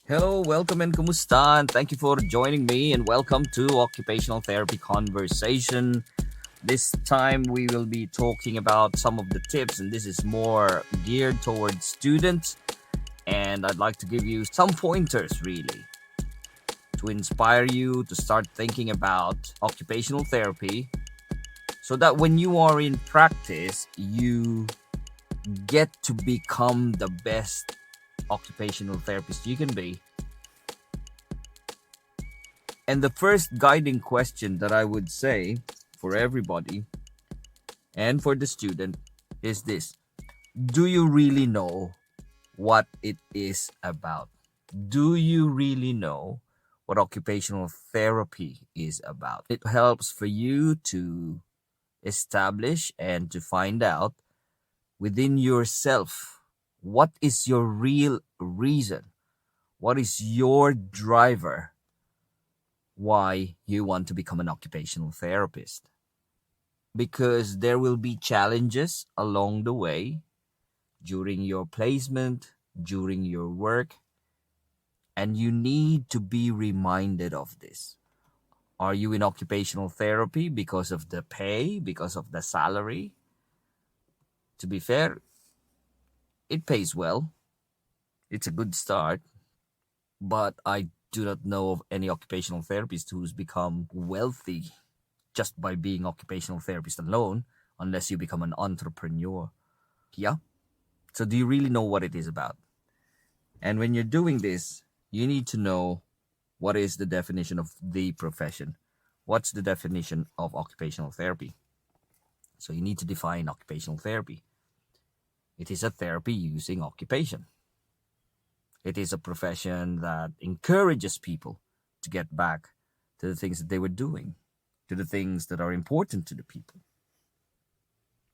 Hello, welcome and kumusta? And thank you for joining me and welcome to Occupational Therapy Conversation. This time we will be talking about some of the tips, and this is more geared towards students. And I'd like to give you some pointers really to inspire you to start thinking about occupational therapy so that when you are in practice, you get to become the best occupational therapist you can be. And the first guiding question that I would say for everybody and for the student is this: do you really know what it is about? Do you really know what occupational therapy is about? It helps for you to establish and to find out within yourself what is your real reason, what is your driver, why you want to become an occupational therapist. Because there will be challenges along the way during your placement, during your work, and you need to be reminded of this. Are you in occupational therapy because of the pay, because of the salary? To be fair, it pays well. It's a good start, but I do not know of any occupational therapist who's become wealthy just by being occupational therapist alone, unless you become an entrepreneur. Yeah. So do you really know what it is about? And when you're doing this, you need to know what is the definition of the profession. What's the definition of occupational therapy? So you need to define occupational therapy. It is a therapy using occupation. It is a profession that encourages people to get back to the things that they were doing, to the things that are important to the people,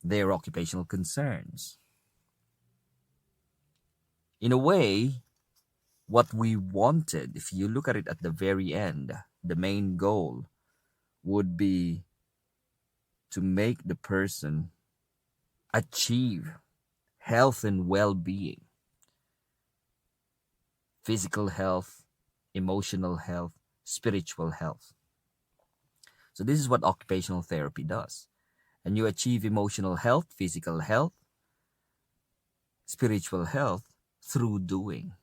their occupational concerns. In a way, what we wanted, if you look at it at the very end, the main goal would be to make the person achieve health and well-being, physical health, emotional health, spiritual health. So this is what occupational therapy does. And you achieve emotional health, physical health, spiritual health through doing.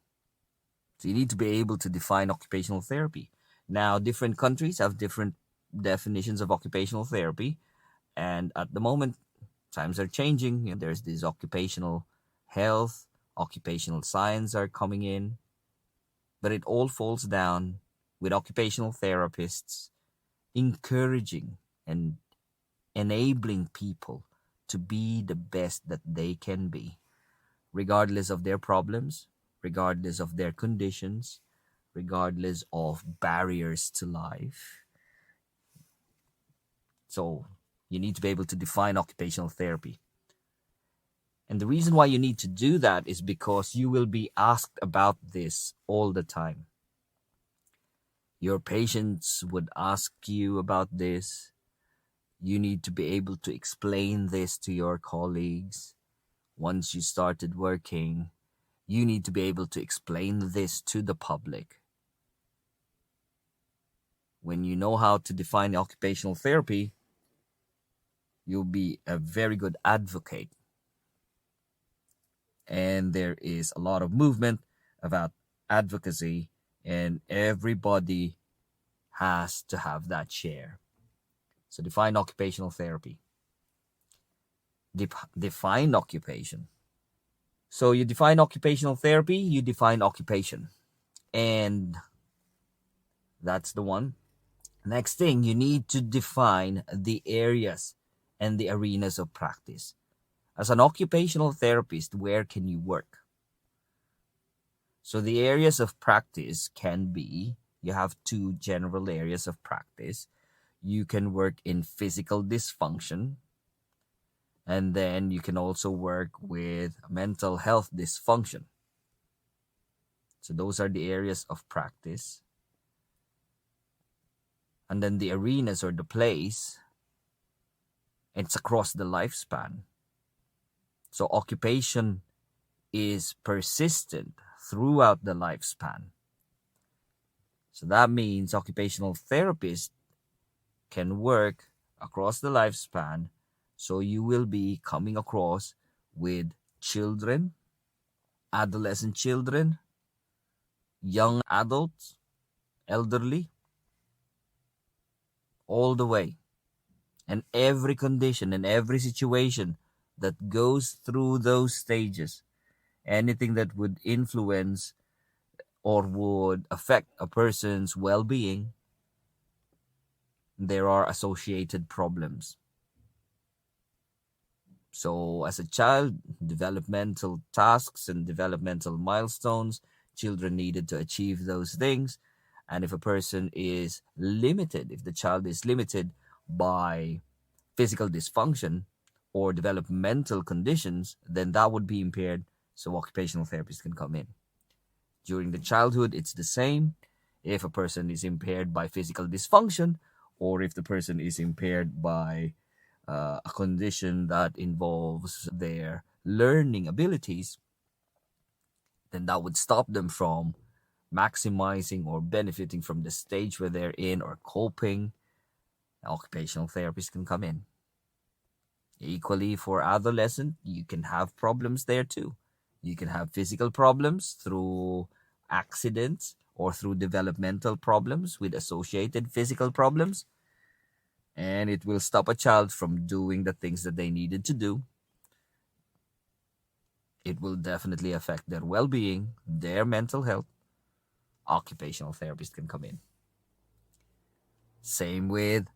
So you need to be able to define occupational therapy. Now, different countries have different definitions of occupational therapy. And at the moment, times are changing. There's this occupational health, occupational science are coming in. But it all falls down with occupational therapists encouraging and enabling people to be the best that they can be, regardless of their problems, regardless of their conditions, regardless of barriers to life. So you need to be able to define occupational therapy. And the reason why you need to do that is because you will be asked about this all the time. Your patients would ask you about this. You need to be able to explain this to your colleagues. Once you started working, you need to be able to explain this to the public. When you know how to define occupational therapy, you'll be a very good advocate. And there is a lot of movement about advocacy, and everybody has to have that share. So define occupational therapy. Define occupation. So you define occupational therapy, you define occupation. And that's the one. Next thing, you need to define the areas and the arenas of practice. As an occupational therapist, where can you work? So the areas of practice can be, you have two general areas of practice. You can work in physical dysfunction, and then you can also work with mental health dysfunction. So those are the areas of practice. And then the arenas or the place, it's across the lifespan. So occupation is persistent throughout the lifespan. So that means occupational therapists can work across the lifespan. So you will be coming across with children, adolescent children, young adults, elderly, all the way. And every condition and every situation that goes through those stages, anything that would influence or would affect a person's well being, there are associated problems. So, as a child, developmental tasks and developmental milestones, children needed to achieve those things. And if a person is limited, if the child is limited by physical dysfunction or developmental conditions, then that would be impaired. So, occupational therapists can come in. During the childhood, it's the same. If a person is impaired by physical dysfunction, or if the person is impaired by a condition that involves their learning abilities, then that would stop them from maximizing or benefiting from the stage where they're in or coping. Occupational therapists can come in. Equally, for adolescent, you can have problems there too. You can have physical problems through accidents or through developmental problems with associated physical problems. And it will stop a child from doing the things that they needed to do. It will definitely affect their well being, their mental health. Occupational therapists can come in. Same with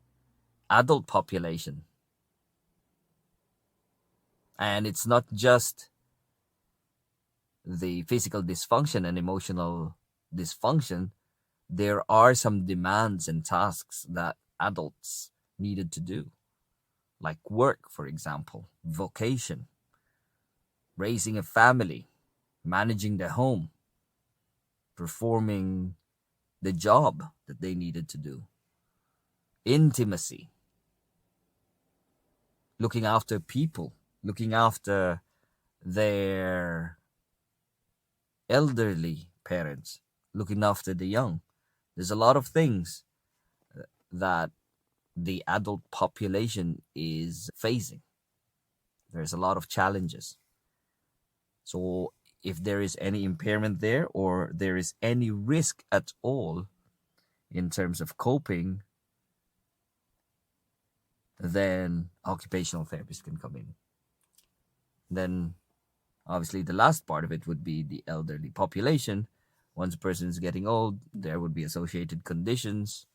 adult population. And it's not just the physical dysfunction and emotional dysfunction. There are some demands and tasks that adults needed to do, like work, for example, vocation, raising a family, managing the home, performing the job that they needed to do, intimacy, looking after people, looking after their elderly parents, looking after the young. There's a lot of things that the adult population is facing. There's a lot of challenges. So if there is any impairment there or there is any risk at all in terms of coping, then occupational therapists can come in. Then obviously the last part of it would be the elderly population. Once a person is getting old, there would be associated conditions,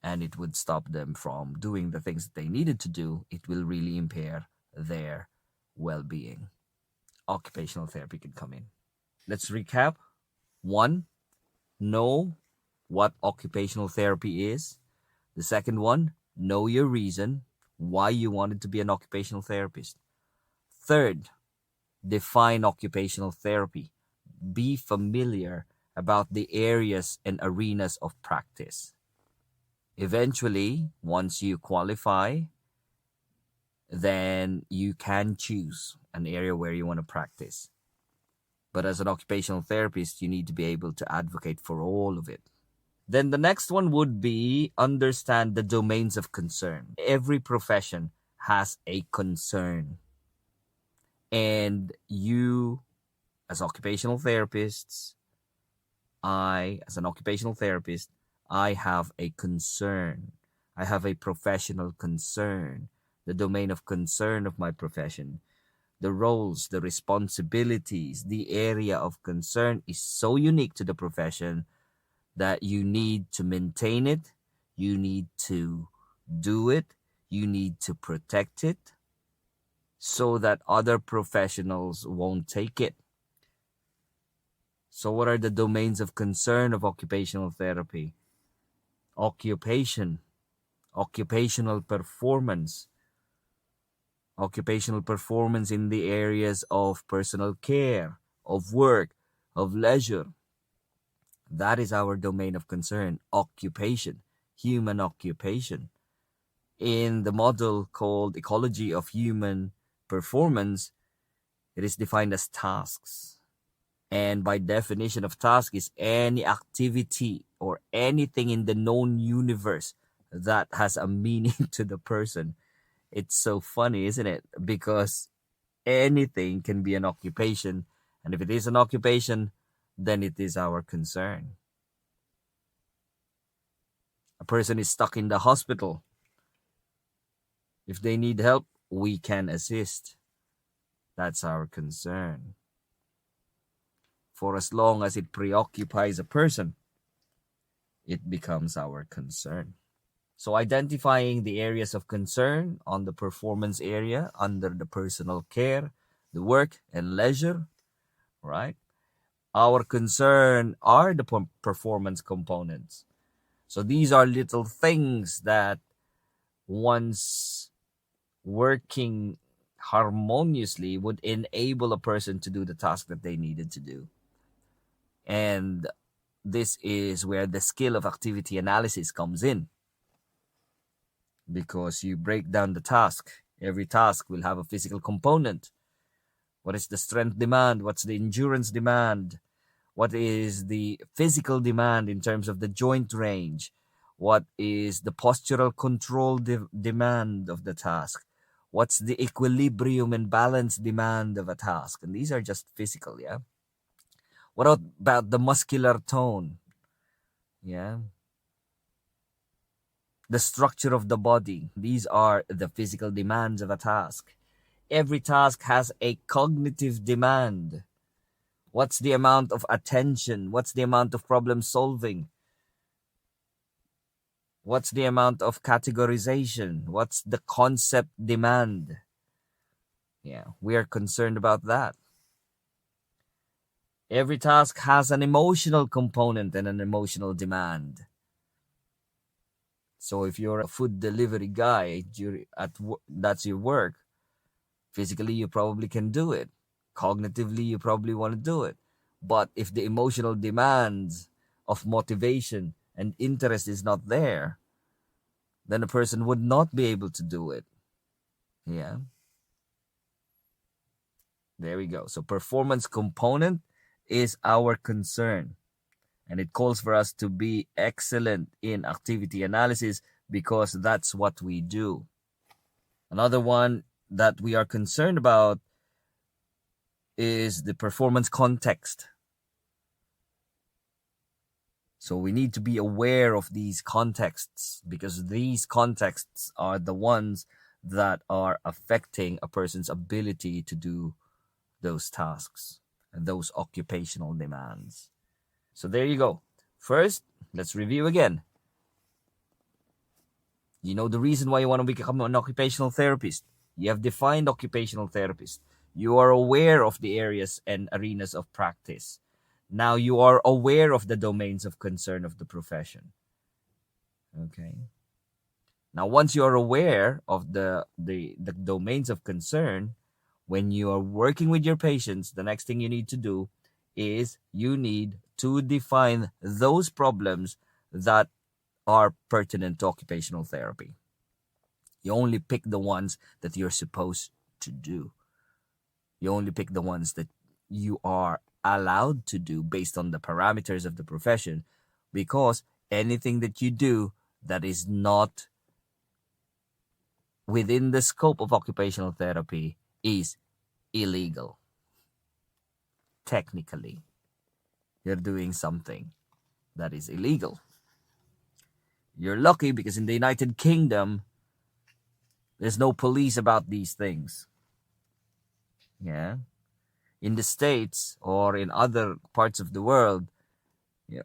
and it would stop them from doing the things that they needed to do. It will really impair their well-being. Occupational therapy can come in. Let's recap. 1, know what occupational therapy is. The second one, know your reason why you wanted to be an occupational therapist. Third, define occupational therapy. Be familiar about the areas and arenas of practice. Eventually, once you qualify, then you can choose an area where you want to practice. But as an occupational therapist, you need to be able to advocate for all of it. Then the next one would be understand the domains of concern. Every profession has a concern. And you, as occupational therapists, as an occupational therapist, I have a concern. I have a professional concern. The domain of concern of my profession, the roles, the responsibilities, the area of concern is so unique to the profession that you need to maintain it, you need to do it, you need to protect it so that other professionals won't take it. So what are the domains of concern of occupational therapy? Occupation, occupational performance in the areas of personal care, of work, of leisure. That is our domain of concern. Occupation, human occupation. In the model called Ecology of Human Performance, it is defined as tasks. And by definition of task is any activity or anything in the known universe that has a meaning to the person. It's so funny, isn't it? Because anything can be an occupation. And if it is an occupation, then it is our concern. A person is stuck in the hospital. If they need help, we can assist. That's our concern. For as long as it preoccupies a person, it becomes our concern. So identifying the areas of concern on the performance area under the personal care, the work and leisure, right? Our concern are the performance components. So these are little things that once working harmoniously would enable a person to do the task that they needed to do. And this is where the skill of activity analysis comes in, because you break down the task. Every task will have a physical component. What is the strength demand? What's the endurance demand? What is the physical demand in terms of the joint range? What is the postural control demand of the task? What's the equilibrium and balance demand of a task? And these are just physical, yeah? What about the muscular tone? Yeah. The structure of the body. These are the physical demands of a task. Every task has a cognitive demand. What's the amount of attention? What's the amount of problem solving? What's the amount of categorization? What's the concept demand? Yeah, we are concerned about that. Every task has an emotional component and an emotional demand. So if you're a food delivery guy, that's your work. Physically, you probably can do it. Cognitively, you probably want to do it. But if the emotional demands of motivation and interest is not there, then a person would not be able to do it. Yeah. There we go. So performance component is our concern. And it calls for us to be excellent in activity analysis because that's what we do. Another one that we are concerned about is the performance context. So we need to be aware of these contexts, because these contexts are the ones that are affecting a person's ability to do those tasks and those occupational demands. So there you go. First, let's review again. You know the reason why you want to become an occupational therapist. You have defined occupational therapist. You are aware of the areas and arenas of practice. Now you are aware of the domains of concern of the profession. Okay. Now, once you are aware of the domains of concern, when you are working with your patients, the next thing you need to do is you need to define those problems that are pertinent to occupational therapy. You only pick the ones that you're supposed to do. You only pick the ones that you are allowed to do based on the parameters of the profession, because anything that you do that is not within the scope of occupational therapy is illegal. Technically, you're doing something that is illegal. You're lucky because in the United Kingdom, there's no police about these things. Yeah. In the States or in other parts of the world,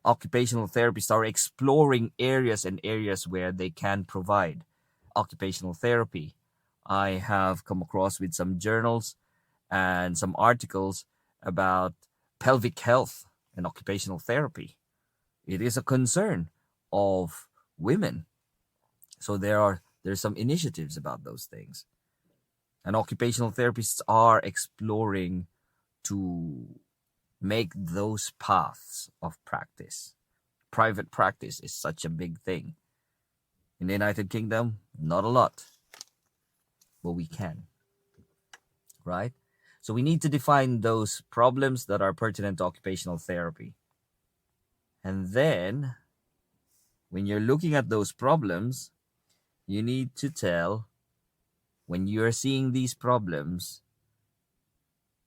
occupational therapists are exploring areas where they can provide occupational therapy. I have come across with some journals and some articles about pelvic health and occupational therapy. It is a concern of women. So there's some initiatives about those things. And occupational therapists are exploring to make those paths of practice. Private practice is such a big thing. In the United Kingdom, not a lot, but we can, right? So we need to define those problems that are pertinent to occupational therapy. And then when you're looking at those problems, you need to tell, when you're seeing these problems,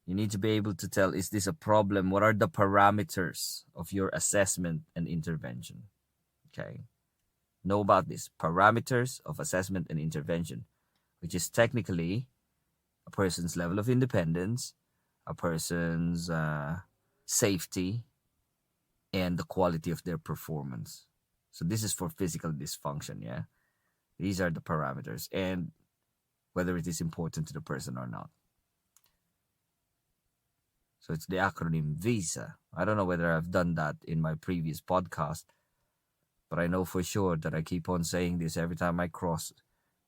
you need to be able to tell, is this a problem? What are the parameters of your assessment and intervention? Okay. Know about this. Parameters of assessment and intervention, which is technically a person's level of independence, a person's safety, and the quality of their performance. So this is for physical dysfunction, yeah? These are the parameters, and whether it is important to the person or not. So it's the acronym VISA. I don't know whether I've done that in my previous podcast, but I know for sure that I keep on saying this every time I cross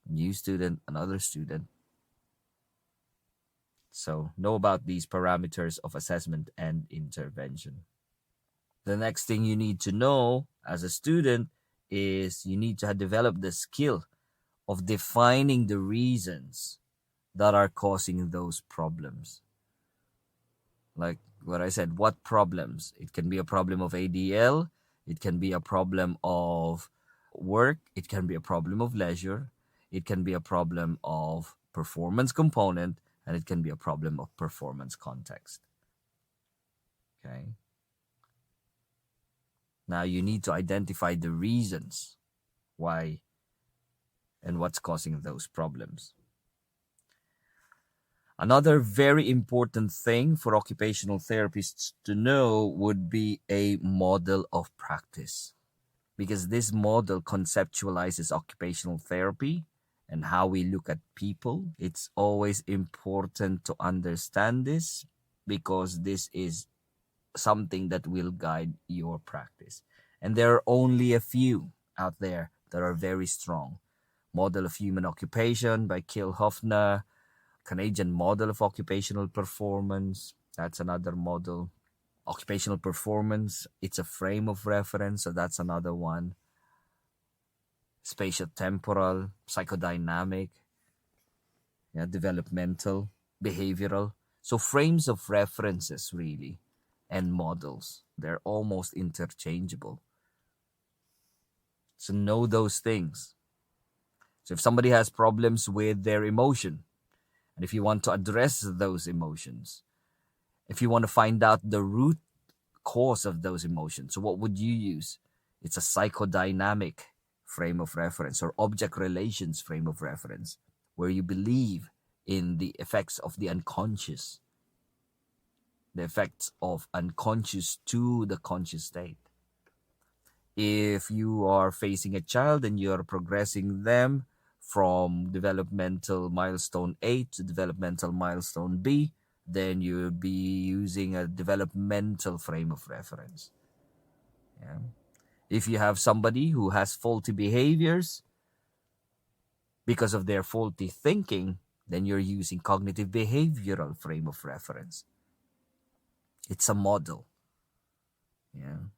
a new student, another student. So know about these parameters of assessment and intervention. The next thing you need to know as a student is you need to develop the skill of defining the reasons that are causing those problems. Like what I said, what problems? It can be a problem of ADL, it can be a problem of work, it can be a problem of leisure, it can be a problem of performance component, and it can be a problem of performance context. Okay. Now you need to identify the reasons why and what's causing those problems. Another very important thing for occupational therapists to know would be a model of practice, because this model conceptualizes occupational therapy and how we look at people. It's always important to understand this because this is something that will guide your practice. And there are only a few out there that are very strong. Model of Human Occupation by Kiel Hofner, Canadian Model of Occupational Performance, that's another model. Occupational Performance, it's a frame of reference, so that's another one. Spatiotemporal, psychodynamic, yeah, developmental, behavioral. So frames of references really, and models, they're almost interchangeable. So know those things. So if somebody has problems with their emotion, and if you want to address those emotions, if you want to find out the root cause of those emotions, so what would you use? It's a psychodynamic frame of reference or object relations frame of reference, where you believe in the effects of the unconscious, the effects of unconscious to the conscious state. If you are facing a child and you're progressing them from developmental milestone A to developmental milestone B, then you'll be using a developmental frame of reference. Yeah. If you have somebody who has faulty behaviors because of their faulty thinking, then you're using cognitive behavioral frame of reference. It's a model. Yeah.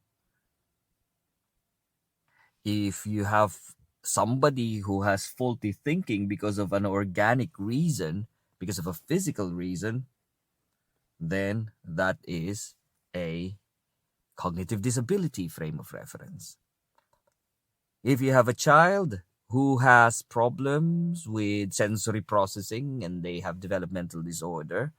If you have somebody who has faulty thinking because of an organic reason, because of a physical reason, then that is a cognitive disability frame of reference. If you have a child who has problems with sensory processing and they have developmental disorder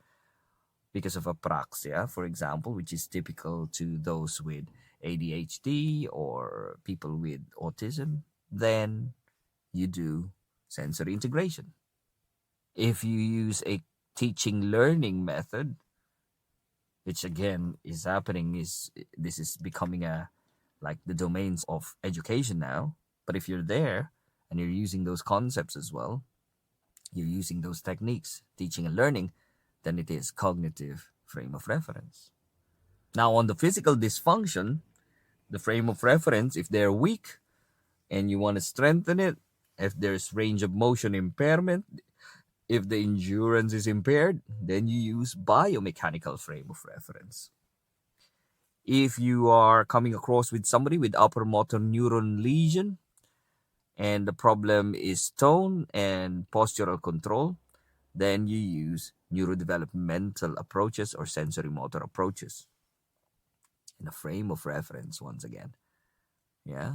because of apraxia, for example, which is typical to those with ADHD or people with autism, then you do sensory integration. If you use a teaching learning method, which again is happening, is this is becoming a like the domains of education now. But if you're there and you're using those concepts as well, you're using those techniques, teaching and learning, then it is cognitive frame of reference. Now on the physical dysfunction, the frame of reference, if they're weak and you want to strengthen it, if there's range of motion impairment, if the endurance is impaired, then you use biomechanical frame of reference. If you are coming across with somebody with upper motor neuron lesion and the problem is tone and postural control, then you use neurodevelopmental approaches or sensory motor approaches in a frame of reference once again. Yeah.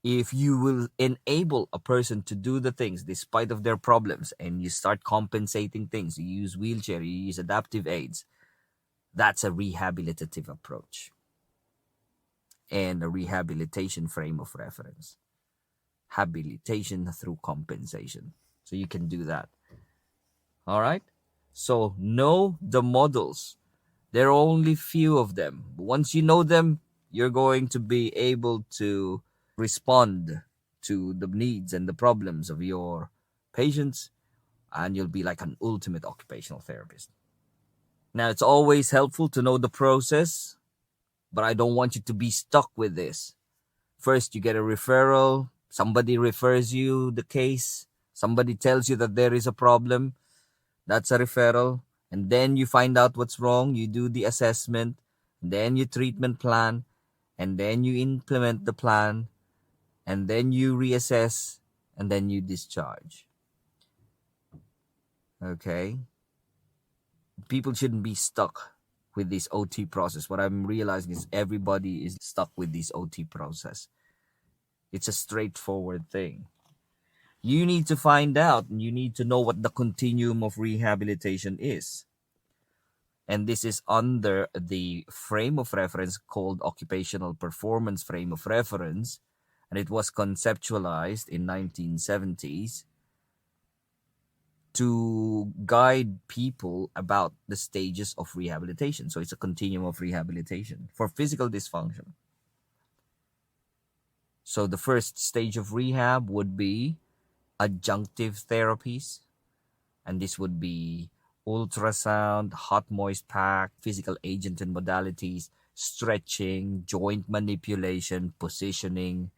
If you will enable a person to do the things despite of their problems, and you start compensating things, you use wheelchair, you use adaptive aids, that's a rehabilitative approach and a rehabilitation frame of reference. Habilitation through compensation. So you can do that. All right. So know the models. There are only few of them. Once you know them, you're going to be able to respond to the needs and the problems of your patients, and you'll be like an ultimate occupational therapist. Now, it's always helpful to know the process, but I don't want you to be stuck with this. First, you get a referral, somebody refers you the case, somebody tells you that there is a problem, that's a referral, and then you find out what's wrong, you do the assessment, then you treatment plan, and then you implement the plan, and then you reassess, and then you discharge. Okay? People shouldn't be stuck with this OT process. What I'm realizing is everybody is stuck with this OT process. It's a straightforward thing. You need to find out, and you need to know what the continuum of rehabilitation is. And this is under the frame of reference called Occupational Performance Frame of Reference, and it was conceptualized in 1970s to guide people about the stages of rehabilitation. So it's a continuum of rehabilitation for physical dysfunction. So the first stage of rehab would be adjunctive therapies, and this would be ultrasound, hot moist pack, physical agent and modalities, stretching, joint manipulation, positioning.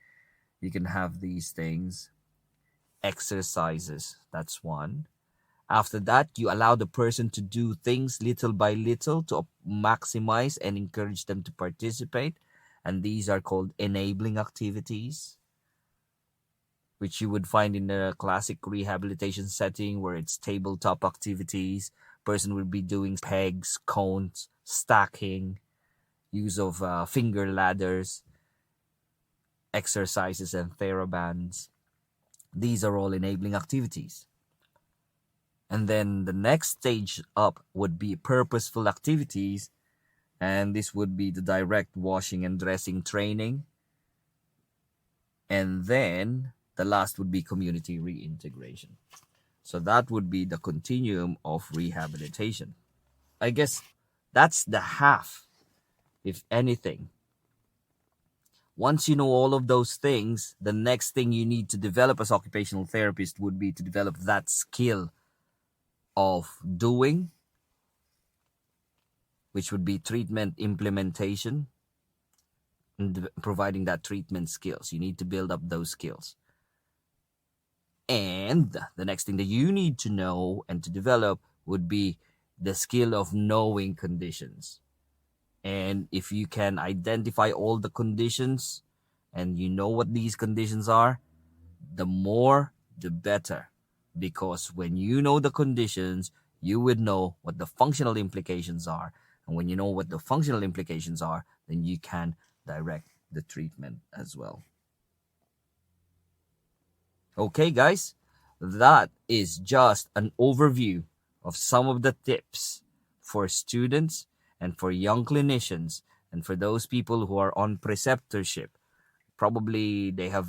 You can have these things. Exercises, that's one. After that, you allow the person to do things little by little to maximize and encourage them to participate. And these are called enabling activities, which you would find in a classic rehabilitation setting where it's tabletop activities. Person will be doing pegs, cones, stacking, use of finger ladders, exercises and therabands. These are all enabling activities. And then the next stage up would be purposeful activities, and this would be the direct washing and dressing training. And then the last would be community reintegration. So that would be the continuum of rehabilitation. I guess that's the half, if anything. Once you know all of those things, the next thing you need to develop as occupational therapist would be to develop that skill of doing, which would be treatment implementation and providing that treatment skills. You need to build up those skills. And the next thing that you need to know and to develop would be the skill of knowing conditions. And if you can identify all the conditions and you know what these conditions are, the more the better. Because when you know the conditions, you would know what the functional implications are. And when you know what the functional implications are, then you can direct the treatment as well. Okay, guys, that is just an overview of some of the tips for students and for young clinicians and for those people who are on preceptorship. Probably they have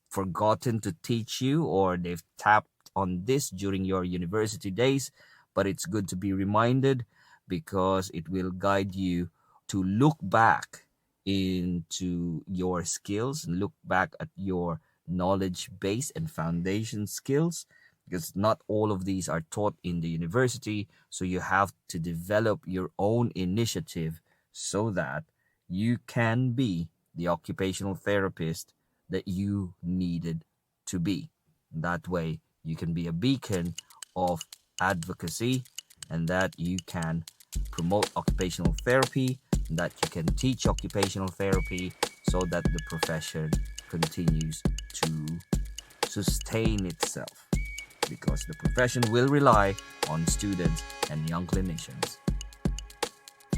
forgotten to teach you, or they've tapped on this during your university days, but it's good to be reminded because it will guide you to look back into your skills and look back at your knowledge base and foundation skills, because not all of these are taught in the university. So you have to develop your own initiative so that you can be the occupational therapist that you needed to be. That way you can be a beacon of advocacy, and that you can promote occupational therapy, and that you can teach occupational therapy so that the profession continues to sustain itself. because the profession will rely on students and young clinicians.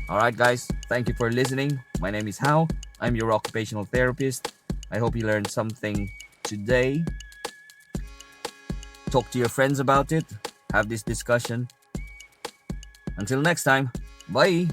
Alright guys, thank you for listening. My name is Hao. I'm your occupational therapist. I hope you learned something today. Talk to your friends about it. Have this discussion. Until next time, bye!